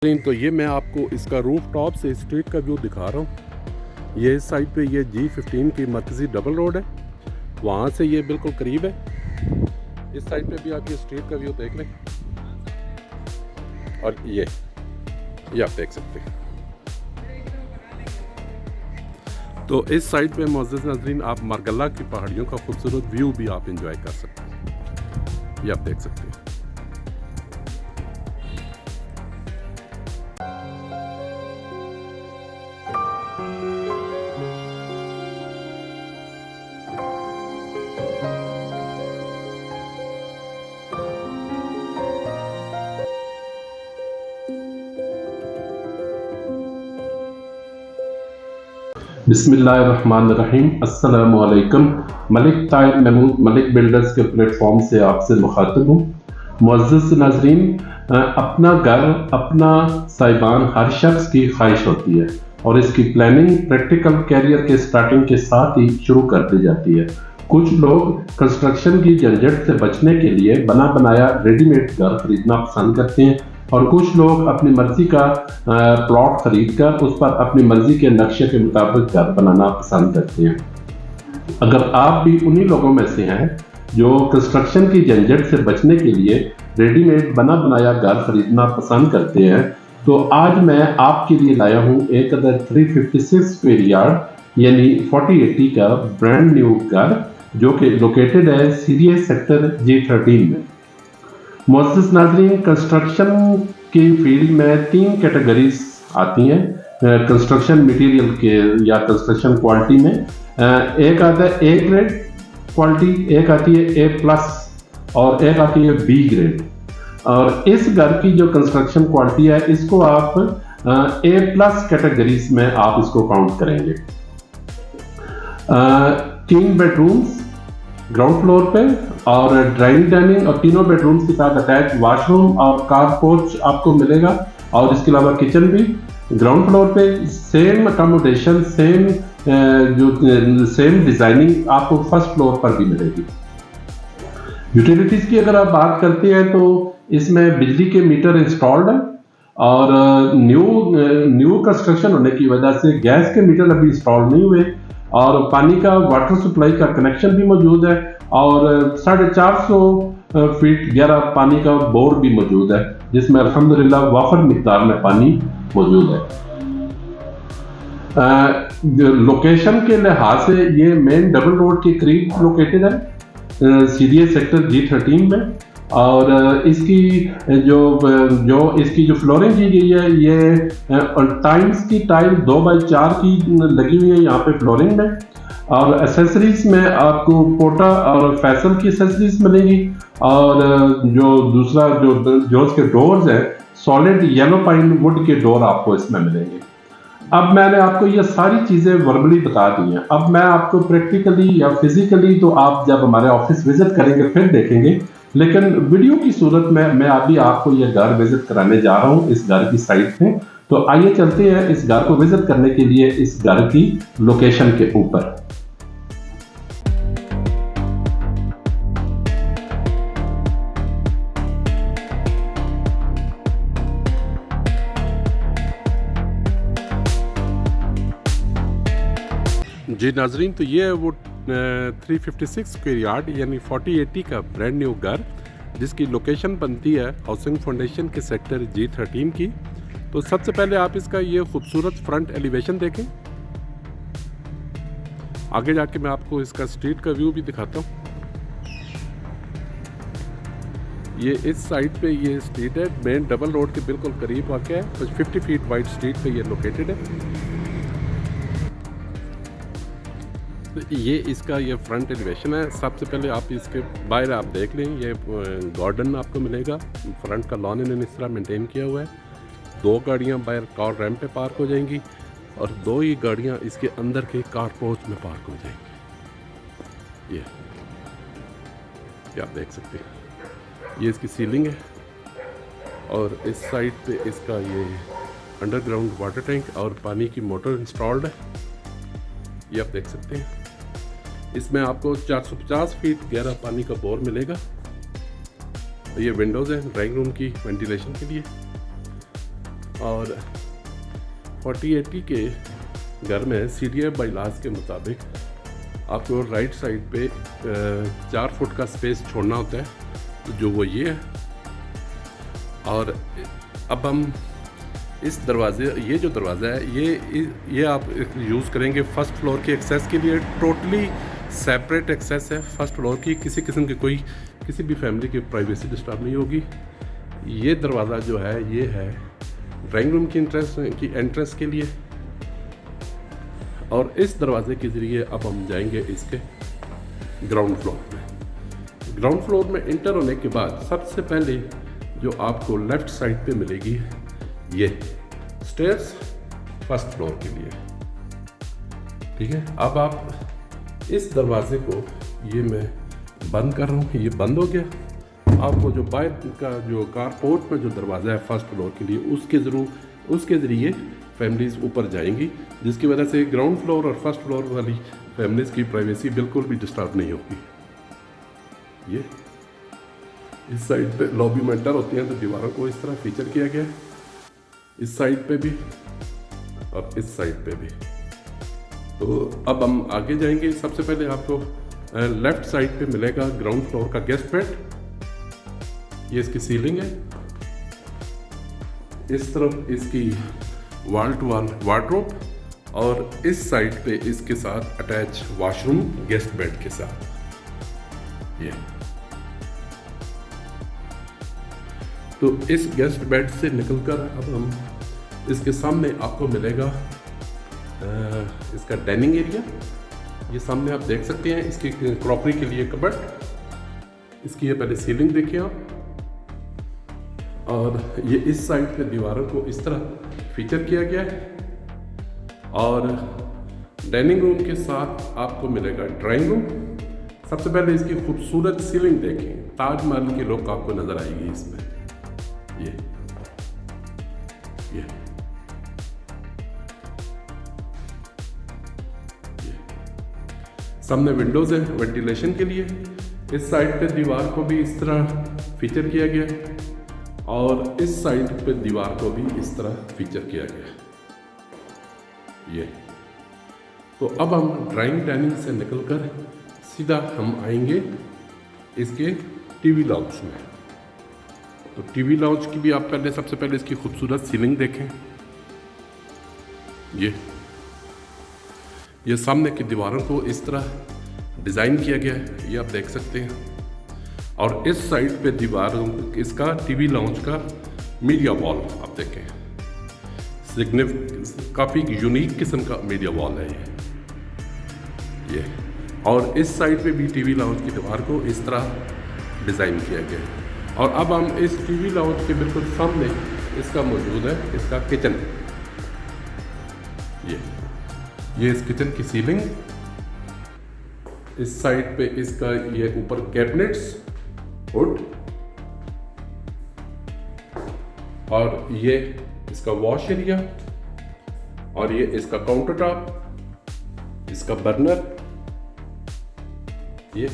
तो ये मैं आपको इसका रूफ टॉप से स्ट्रीट का व्यू दिखा रहा हूँ। ये इस साइड पे ये G15 की मरकज़ी डबल रोड है, वहाँ से ये बिल्कुल करीब है। इस साइड पे भी आप ये स्ट्रीट का व्यू देख लें और ये आप देख सकते हैं। तो इस साइड पे मुअज़्ज़ज़ नाज़रीन आप मारगल्ला की पहाड़ियों का खूबसूरत व्यू भी आप इंजॉय कर सकते हैं। ये आप देख सकते हैं। बिस्मिल्लाहिर्रहमानिर्रहीम। अस्सलामु अलैकुम। मलिक ताहिर महमूद मलिक बिल्डर्स के प्लेटफॉर्म से आपसे मुखातिब हूँ। मुअज़्ज़ज़ नाज़रीन, अपना घर अपना साहिबान हर शख्स की ख्वाहिश होती है और इसकी प्लानिंग प्रैक्टिकल कैरियर के स्टार्टिंग के साथ ही शुरू कर दी जाती है। कुछ लोग कंस्ट्रक्शन की झंझट से बचने के लिए बना बनाया रेडीमेड घर खरीदना पसंद करते हैं और कुछ लोग अपनी मर्जी का प्लॉट खरीद कर उस पर अपनी मर्जी के नक्शे के मुताबिक घर बनाना पसंद करते हैं। अगर आप भी उन्हीं लोगों में से हैं जो कंस्ट्रक्शन की झंझट से बचने के लिए रेडीमेड बना बनाया घर खरीदना पसंद करते हैं, तो आज मैं आपके लिए लाया हूँ एक अदर 356 स्क्वायर यार्ड यानी 4080 का ब्रांड न्यू घर जो कि लोकेटेड है सीरियस सेक्टर G13 में। मुअज़्ज़ज़ नाज़रीन, कंस्ट्रक्शन की फील्ड में 3 कैटेगरीज आती हैं कंस्ट्रक्शन मटेरियल के या कंस्ट्रक्शन क्वालिटी में। एक आता है A ग्रेड क्वालिटी, एक आती है A+ और एक आती है B ग्रेड। और इस घर की जो कंस्ट्रक्शन क्वालिटी है इसको आप A+ कैटेगरीज में आप इसको काउंट करेंगे। 3 बेडरूम्स ग्राउंड फ्लोर पे और ड्राइंग डाइनिंग और तीनों बेडरूम्स के साथ अटैच वॉशरूम और कार पोर्च आपको मिलेगा और इसके अलावा किचन भी ग्राउंड फ्लोर पे। सेम अकोमोडेशन सेम डिजाइनिंग आपको फर्स्ट फ्लोर पर भी मिलेगी। यूटिलिटीज की अगर आप बात करते हैं तो इसमें बिजली के मीटर इंस्टॉल्ड है और न्यू कंस्ट्रक्शन होने की वजह से गैस के मीटर अभी इंस्टॉल नहीं हुए और पानी का वाटर सप्लाई का कनेक्शन भी मौजूद है और 450 फीट गहरा पानी का बोर भी मौजूद है जिसमें अल्हम्दुलिल्लाह वाफर मिकदार में पानी मौजूद है। लोकेशन के लिहाज से ये मेन डबल रोड के करीब लोकेटेड है सीरियस सेक्टर G13 में और इसकी जो फ्लोरिंग की गई है ये टाइल्स की टाइल 2x4 की लगी हुई है यहाँ पे फ्लोरिंग में और एसेसरीज में आपको पोटा और फैसल की एसेसरीज मिलेंगी और जो दूसरा जो इसके डोर्स हैं सॉलिड येलो पाइन वुड के डोर आपको इसमें मिलेंगे। अब मैंने आपको ये सारी चीज़ें वर्बली बता दी हैं, अब मैं आपको प्रैक्टिकली या फिजिकली तो आप जब हमारे ऑफिस विजिट करेंगे फिर देखेंगे, लेकिन वीडियो की सूरत में मैं अभी आपको ये घर विजिट कराने जा रहा हूँ इस घर की साइट पे। तो आइए चलते हैं इस घर को विजिट करने के लिए इस घर की लोकेशन के ऊपर। जी नाजरीन, तो ये है वो 356 स्क्वायर यार्ड यानी 4080 का ब्रांड न्यू घर जिसकी लोकेशन बनती है हाउसिंग फाउंडेशन के सेक्टर G13 की। तो सबसे पहले आप इसका ये खूबसूरत फ्रंट एलिवेशन देखें। आगे जाके मैं आपको इसका स्ट्रीट का व्यू भी दिखाता हूँ। ये इस साइड पे ये स्ट्रीट है, मेन डबल रोड के बिल्कुल करीब वाक़ है। कुछ 50 फीट वाइड स्ट्रीट पे ये लोकेटेड है। तो ये इसका ये फ्रंट एलिवेशन है। सबसे पहले आप इसके बाहर आप देख लें, ये गार्डन आपको मिलेगा। फ्रंट का लॉन इन्होंने इस तरह मेंटेन किया हुआ है। 2 गाड़ियां बाहर कार रैम्प पे पार्क हो जाएंगी और 2 ही गाड़ियां इसके अंदर के कार पोर्च में पार्क हो जाएंगी। ये आप देख सकते हैं, ये इसकी सीलिंग है और इस साइड पे इसका ये अंडरग्राउंड वाटर टैंक और पानी की मोटर इंस्टॉल्ड है। ये आप देख सकते हैं। इसमें आपको 450 फीट गहरा पानी का बोर मिलेगा। ये विंडोज़ हैं ड्राइंग रूम की वेंटिलेशन के लिए। और 4080 के घर में CDF बाईलाज के मुताबिक आपको राइट साइड पे 4 फुट का स्पेस छोड़ना होता है, जो वो ये है। और अब हम इस दरवाजे, ये जो दरवाज़ा है ये आप यूज़ करेंगे फर्स्ट फ्लोर के एक्सेस के लिए। टोटली सेपरेट एक्सेस है फर्स्ट फ्लोर की, किसी किस्म की कोई किसी भी फैमिली की प्राइवेसी डिस्टर्ब नहीं होगी। ये दरवाज़ा जो है ये है ड्राइंग रूम की एंट्रेंस के लिए। और इस दरवाजे के ज़रिए अब हम जाएंगे इसके ग्राउंड फ्लोर में। ग्राउंड फ्लोर में इंटर होने के बाद सबसे पहले जो आपको लेफ़्ट साइड पे मिलेगी ये स्टेयर्स फर्स्ट फ्लोर के लिए, ठीक है। अब आप इस दरवाजे को, ये मैं बंद कर रहा हूँ, ये बंद हो गया। आपको जो बाहर का जो कारपोर्ट में जो दरवाज़ा है फर्स्ट फ्लोर के लिए, उसके ज़रिए फैमिलीज़ ऊपर जाएंगी, जिसकी वजह से ग्राउंड फ्लोर और फर्स्ट फ्लोर वाली फैमिलीज़ की प्राइवेसी बिल्कुल भी डिस्टर्ब नहीं होगी। ये इस साइड पे लॉबी में एंटर होती हैं तो दीवारों को इस तरह फीचर किया गया है, इस साइड पे भी और इस साइड पे भी। तो अब हम आगे जाएंगे। सबसे पहले आपको लेफ्ट साइड पे मिलेगा ग्राउंड फ्लोर का गेस्ट बेड। ये इसकी सीलिंग है, इस तरफ इसकी वॉल टू वॉल वार्डरोब, और इस साइड पे इसके साथ अटैच वॉशरूम गेस्ट बेड के साथ। ये तो इस गेस्ट बेड से निकलकर अब हम इसके सामने आपको मिलेगा इसका डाइनिंग एरिया। ये सामने आप देख सकते हैं, इसकी क्रॉकरी के लिए कबर्ड, इसकी ये पहले सीलिंग देखिए आप। और ये इस साइड पे दीवारों को इस तरह फीचर किया गया है। और डाइनिंग रूम के साथ आपको मिलेगा ड्राइंग रूम। सबसे पहले इसकी खूबसूरत सीलिंग देखें, ताजमहल की लुक आपको नजर आएगी इसमें। ये सामने विंडोज है वेंटिलेशन के लिए। इस साइड पे दीवार को भी इस तरह फीचर किया गया है, और इस साइड पे दीवार को भी इस तरह फीचर किया गया है। ये तो अब हम ड्राइंग डाइनिंग से निकलकर सीधा हम आएंगे इसके टीवी लाउंज में। तो टीवी लाउंज की भी आप पहले सबसे पहले इसकी खूबसूरत सीलिंग देखें। ये सामने की दीवारों को इस तरह डिज़ाइन किया गया है, ये आप देख सकते हैं। और इस साइड पे दीवारों इसका टीवी लाउंज का मीडिया वॉल आप देखें, काफ़ी यूनिक किस्म का मीडिया वॉल है ये। और इस साइड पे भी टीवी लाउंज की दीवार को इस तरह डिज़ाइन किया गया है। और अब हम इस टीवी लाउंज के बिल्कुल सामने इसका मौजूद है इसका किचन। ये इस किचन की सीलिंग, इस साइड पे इसका ये ऊपर कैबिनेट्स, वुड, और ये इसका वॉश एरिया, और ये इसका काउंटर टॉप, इसका बर्नर। ये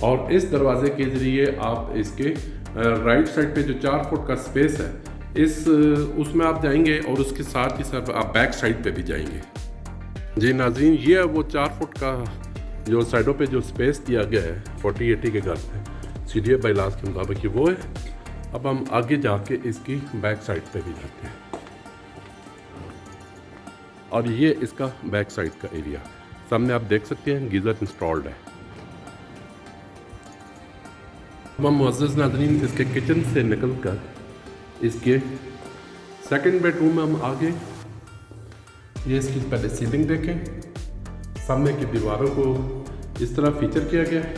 और इस दरवाजे के जरिए आप इसके राइट साइड पे जो 4 फुट का स्पेस है उसमें आप जाएंगे, और उसके साथ ही साथ आप बैक साइड पे भी जाएंगे। जी नाज़रीन, ये है वो 4 फुट का जो साइडों पे जो स्पेस दिया गया है 4080 के घर पे CDF बाईलाज के मुताबिक ये वो है। अब हम आगे जाके इसकी बैक साइड पे भी जाते हैं, और ये इसका बैक साइड का एरिया सामने आप देख सकते हैं, गीज़र इंस्टॉल्ड है। अब हम मुअज़्ज़ज़ नाज़रीन इसके किचन से निकलकर इसके सेकंड बेडरूम में हम आगे, ये इसकी पहले सीलिंग देखें, सामने की दीवारों को इस तरह फीचर किया गया है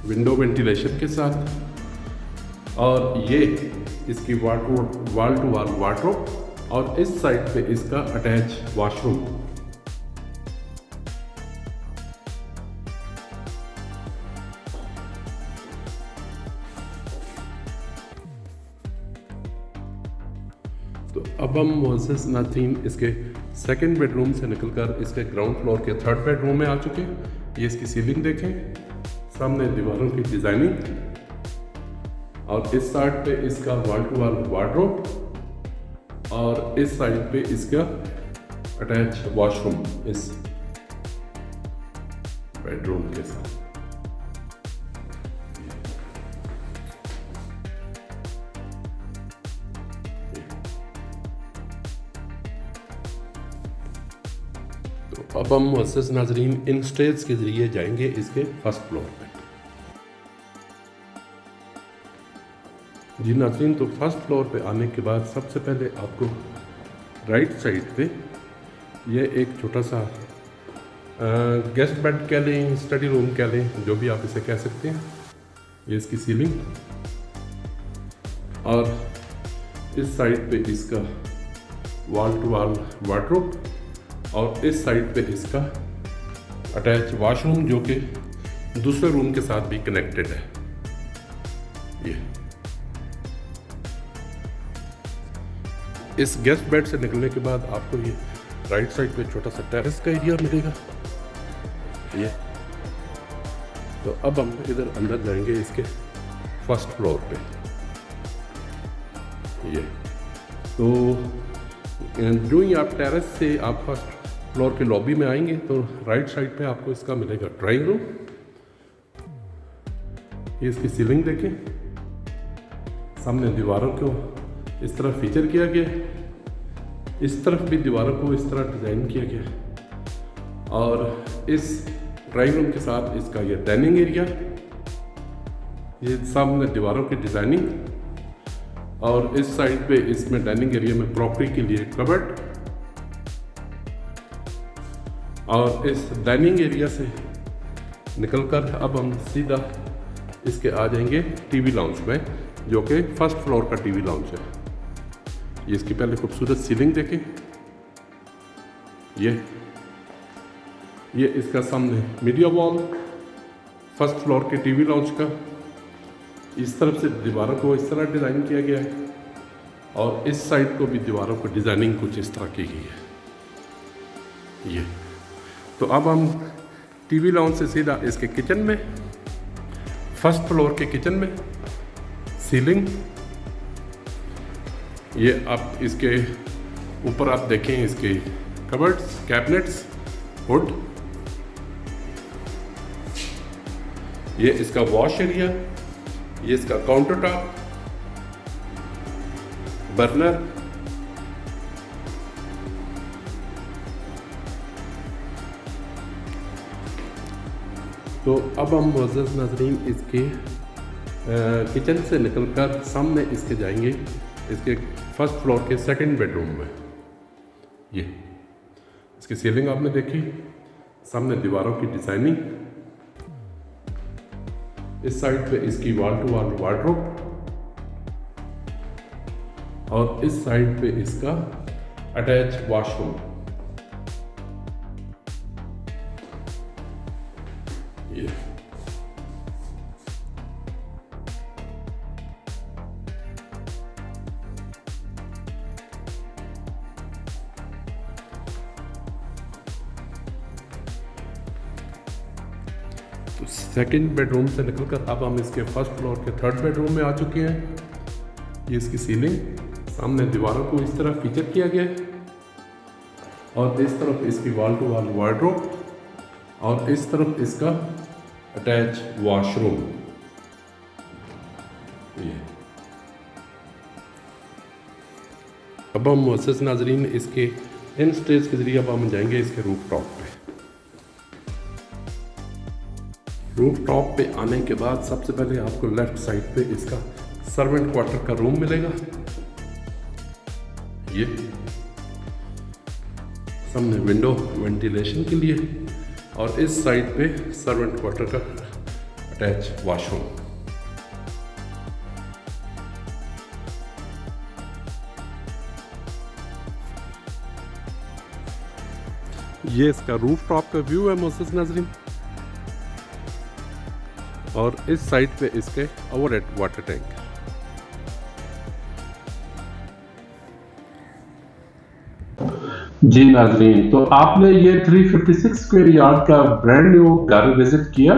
विंडो वेंटिलेशन के साथ। और ये इसकी वॉल टू वॉल वार्डरोब, और इस साइड पे इसका अटैच वॉशरूम। तो अब हम मुअज़्ज़ज़ नाज़रीन इसके सेकंड बेडरूम से निकलकर इसके ग्राउंड फ्लोर के थर्ड बेडरूम में आ चुके हैं। ये इसकी सीलिंग देखें, सामने दीवारों की डिज़ाइनिंग, और इस साइड पे इसका वॉल टू वॉल वार्डरोब और इस साइड पे इसका अटैच वॉशरूम इस बेडरूम के साथ। तो अब हम मुअज़्ज़ज़ नाज़रीन इन स्टेज के ज़रिए जाएंगे इसके फर्स्ट फ्लोर पे। जी नाज़रीन, तो फर्स्ट फ्लोर पे आने के बाद सबसे पहले आपको राइट साइड पे ये एक छोटा सा गेस्ट बेड कह लें, स्टडी रूम कह लें, जो भी आप इसे कह सकते हैं। ये इसकी सीलिंग और इस साइड पे इसका वॉल टू वॉल वार्डरोब और इस साइड पे इसका अटैच वॉशरूम जो कि दूसरे रूम के साथ भी कनेक्टेड है। ये इस गेस्ट बेड से निकलने के बाद आपको ये राइट साइड पे छोटा सा टेरेस का एरिया मिलेगा। ये तो अब हम इधर अंदर जाएंगे इसके फर्स्ट फ्लोर पे। ये तो जो ही आप टेरेस से आप फर्स्ट फ्लोर के लॉबी में आएंगे तो राइट साइड पे आपको इसका मिलेगा ड्राइंग रूम। ये इसकी सीलिंग देखें, सामने दीवारों को इस तरह फीचर किया गया, इस तरफ भी दीवारों को इस तरह डिज़ाइन किया गया और इस ड्राइंग रूम के साथ इसका ये डाइनिंग एरिया, ये सामने दीवारों की डिज़ाइनिंग और इस साइड पे इसमें डाइनिंग एरिया में क्रॉकरी के लिए कबर्ड और इस डाइनिंग एरिया से निकलकर अब हम सीधा इसके आ जाएंगे टीवी लाउंज में, जो कि फर्स्ट फ्लोर का टीवी लाउंज है। ये इसकी पहले खूबसूरत सीलिंग देखें, ये इसका सामने मीडिया वॉल फर्स्ट फ्लोर के टीवी लाउंज का, इस तरफ से दीवारों को इस तरह डिज़ाइन किया गया है और इस साइड को भी दीवारों को डिज़ाइनिंग कुछ इस तरह की गई है। ये तो अब हम टीवी लाउंज से सीधा इसके किचन में, फर्स्ट फ्लोर के किचन में सीलिंग, ये आप इसके ऊपर आप देखें इसके कबर्ड्स, कैबिनेट्स, हुड, ये इसका वॉश एरिया, ये इसका काउंटर टॉप, बर्नर, तो अब हम मुअज़्ज़ज़ नाज़रीन इसके किचन से निकलकर सामने इसके जाएंगे इसके फर्स्ट फ्लोर के सेकंड बेडरूम में। ये इसकी सीलिंग आपने देखी, सामने दीवारों की डिज़ाइनिंग, इस साइड पे इसकी वॉल टू वॉल वार्डरोब और इस साइड पे इसका अटैच वॉशरूम। ये तो सेकंड बेडरूम से निकलकर अब हम इसके फर्स्ट फ्लोर के थर्ड बेडरूम में आ चुके हैं। ये इसकी सीलिंग, सामने दीवारों को इस तरह फीचर किया गया है और इस तरफ इसकी वॉल टू वॉल वार्डरोब और इस तरफ इसका अटैच वॉशरूम। ये अब हम मुअज़्ज़ज़ नाज़रीन इसके इन स्टेज के जरिए अब हम जाएंगे इसके रूफ टॉप पे। रूफ टॉप पे आने के बाद सबसे पहले आपको लेफ्ट साइड पे इसका सर्वेंट क्वार्टर का रूम मिलेगा। ये सामने विंडो वेंटिलेशन के लिए और इस साइड पे सर्वेंट क्वार्टर का अटैच वॉशरूम। ये इसका रूफ टॉप का व्यू है मुअज़्ज़ज़ नाज़रीन और इस साइड पे इसके ओवरहेड वाटर टैंक। जी नाज़रीन, तो आपने ये 356 स्क्वायर यार्ड का ब्रांड न्यू घर विजिट किया।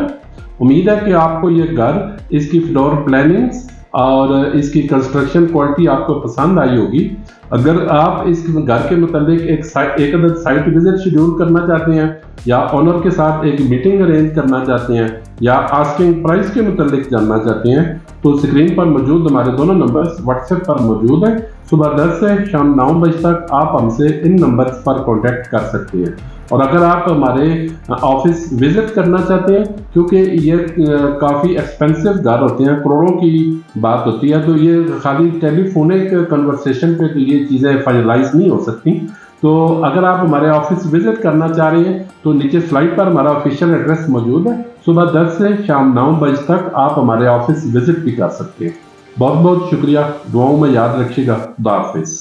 उम्मीद है कि आपको ये घर, इसकी फ्लोर प्लानिंग्स और इसकी कंस्ट्रक्शन क्वालिटी आपको पसंद आई होगी। अगर आप इस घर के मुतालिक एक अदद साइट विजिट शेड्यूल करना चाहते हैं या ऑनर के साथ एक मीटिंग अरेंज करना चाहते हैं या आस्किंग प्राइस के मुतालिक जानना चाहते हैं तो स्क्रीन पर मौजूद हमारे दोनों नंबर्स व्हाट्सएप पर मौजूद हैं। सुबह 10 से शाम 9 बजे तक आप हमसे इन नंबर्स पर कांटेक्ट कर सकते हैं। और अगर आप हमारे ऑफिस विजिट करना चाहते हैं, क्योंकि ये काफ़ी एक्सपेंसिव घर होते हैं, करोड़ों की बात होती है, तो ये खाली टेलीफोनिक कन्वर्सेशन पे तो ये चीज़ें फाइनलाइज नहीं हो सकती। तो अगर आप हमारे ऑफिस विजिट करना चाह रहे हैं तो नीचे स्लाइड पर हमारा ऑफिशियल एड्रेस मौजूद है। सुबह 10 से शाम 9 बजे तक आप हमारे ऑफिस विजिट भी कर सकते हैं। बहुत बहुत शुक्रिया, दुआओं में याद रखिएगा। खुदा हाफिज़।